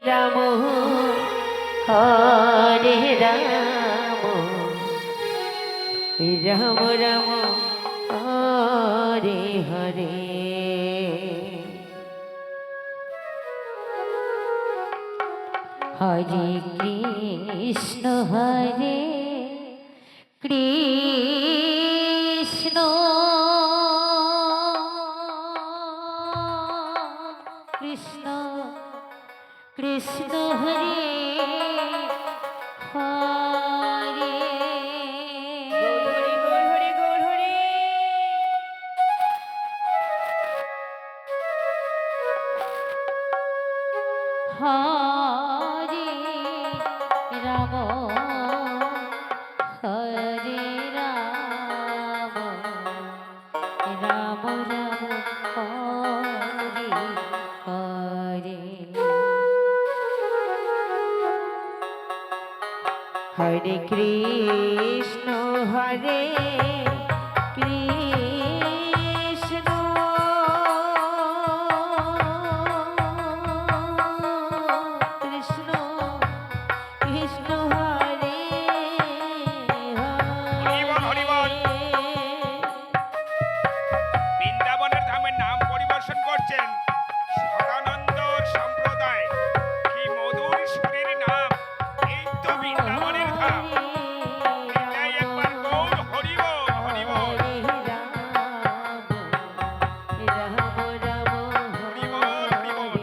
রাম হরে রাম রাম রাম হরে হরে হরে কৃষ্ণ কৃষ্ণ কৃষ্ণ কৃষ্ণ হরে হরে হরে রাম হরে রাম রাম রাম হরে হরে হরে কৃষ্ণ কৃষ্ণ কৃষ্ণ কৃষ্ণ হরে বৃন্দাবনের ধামের নাম পরিবেশন করছেন সদানন্দ সম্প্রদায়। কি মধুর সুরের নাম! এই তো বৃন্দাবনের ধাম। এটাই একবার গৌর হরি বল, হরি বল, হরি বল, হরি বল।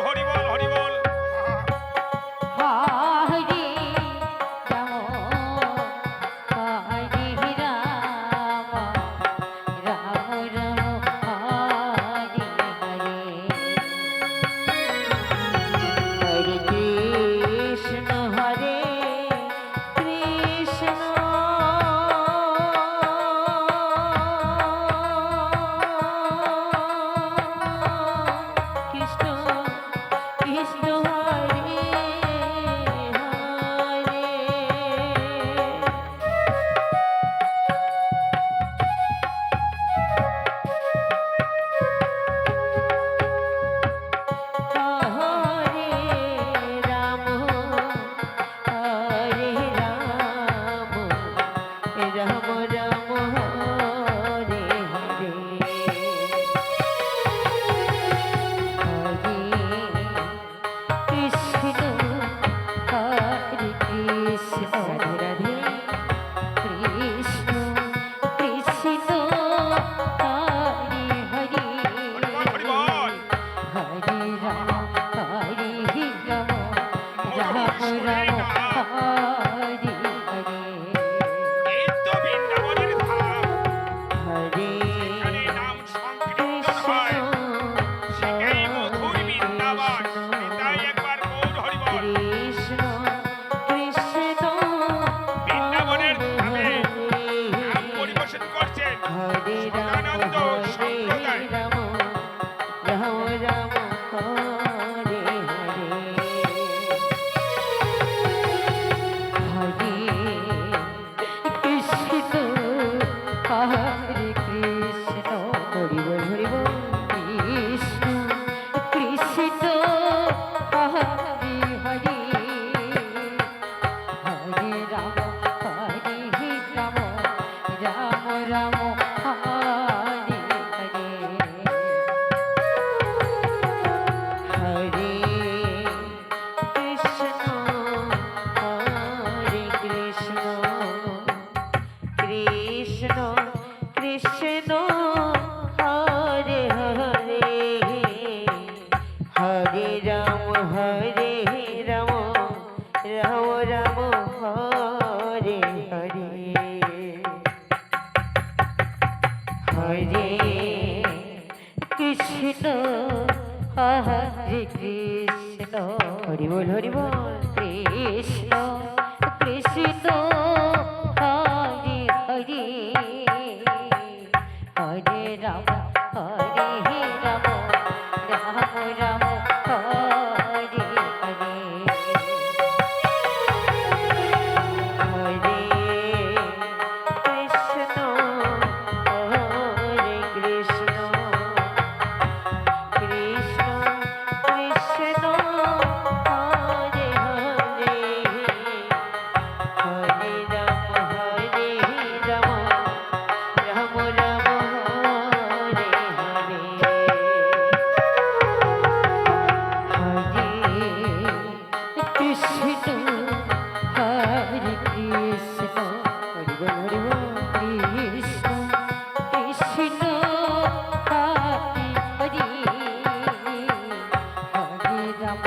হরি বল, হরি বল। কৃষ্ণ হরে হরে হরে রাম হরে রাম রাম রাম হরে হরে হরে কৃষ্ণ হরে কৃষ্ণ রাধে রাধে কৃষ্ণ কৃষ্ণ হরে হরে হরি বল হরে রাম হরে রাম রাম রাম হরে হরে এই তো বৃন্দাবনের ধাম হরে এখানে নাম সংকীর্তন কৃষ্ণ হয় সেটাই মধুর বৃন্দাবন তাই একবার গৌর হরি বল কৃষ্ণ কৃষ্ণ বৃন্দাবনের ধামে হরে নাম পরিবেশন করছেন হরে রাম সদানন্দ হরে সম্প্রদায় রাম রাম রাম হরে হরে হরে কৃষ্ণ হরে কৃষ্ণ হরি বল হরি বল কৃষ্ণ কৃষ্ণ হরে হরে হরে রাম হরে রাম রাম রাম হরে হরে হরে কৃষ্ণ হরে কৃষ্ণ কৃষ্ণ কৃষ্ণ হরে হরে হরে রাম রাম রাম হরে হরে হরে কৃষ্ণ হরে কৃষ্ণ হরি বল কৃষ্ণ কৃষ্ণ হরে হরে হরে রাম হরে রাম রাম রাম হরে হরে হরে কৃষ্ণ হরে কৃষ্ণ কৃষ্ণ কৃষ্ণ হরে হরে হরে রাম রাম রাম হরে হরে হরে কৃষ্ণ হরে কৃষ্ণ হরি বল কৃষ্ণ কৃষ্ণ হরে হরে হরে রাম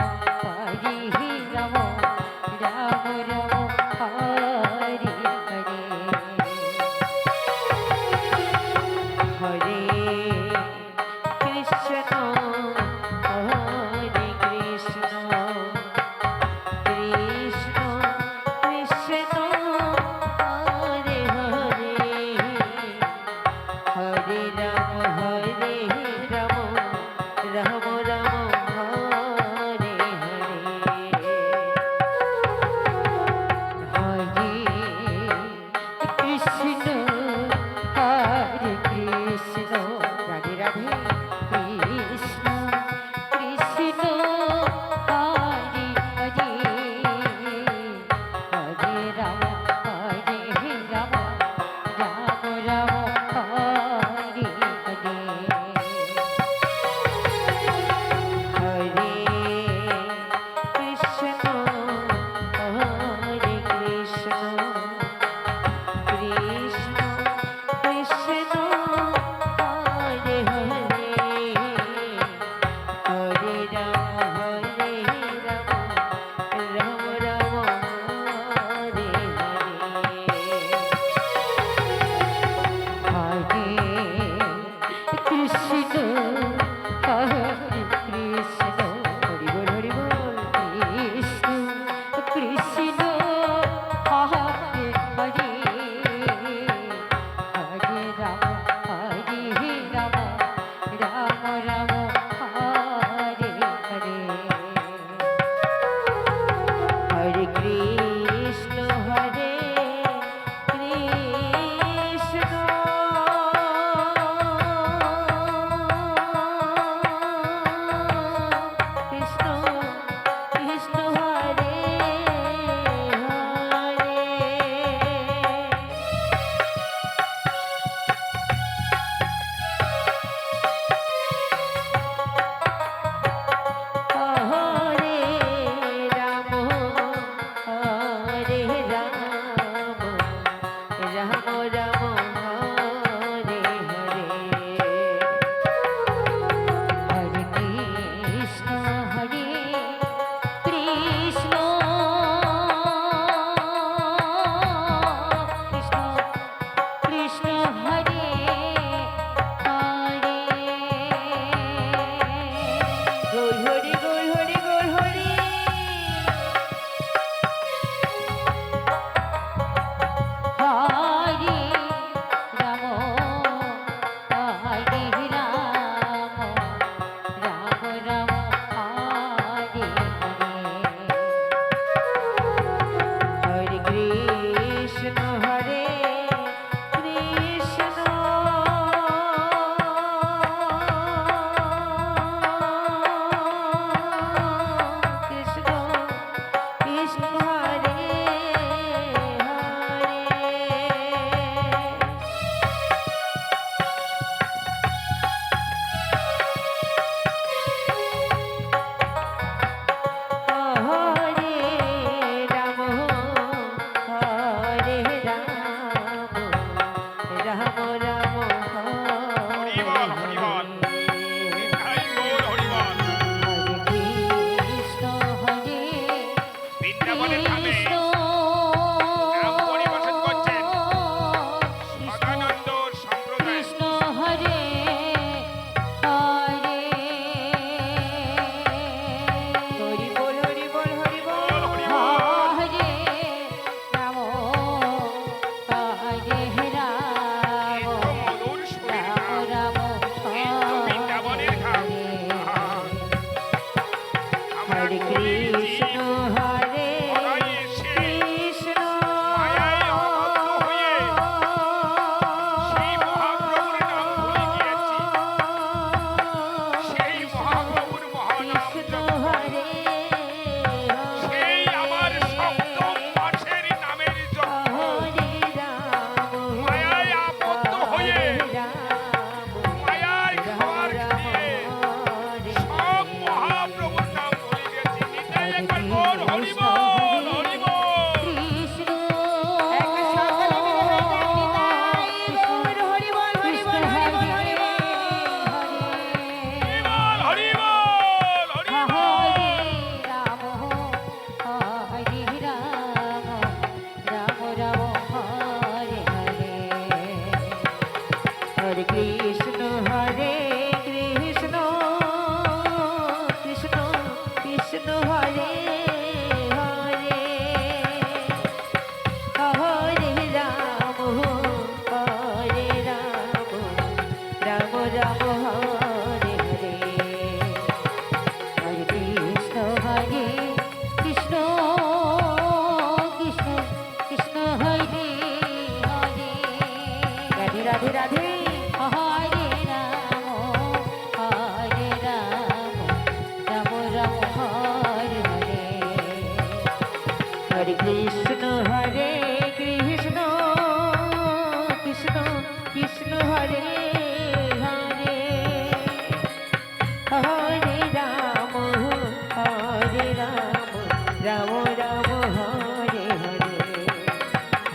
রাম রাম হরে হরে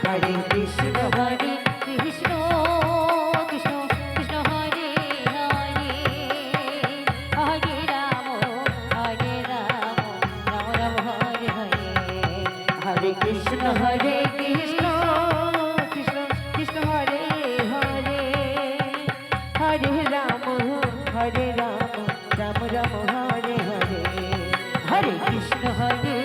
হরে কৃষ্ণ কৃষ্ণ কৃষ্ণ কৃষ্ণ হরে হরে হরে রাম রাম রাম হরে হরে হরে কৃষ্ণ কৃষ্ণ কৃষ্ণ হরে হরে হরে রাম রাম রাম হরে হরে হরে কৃষ্ণ হরে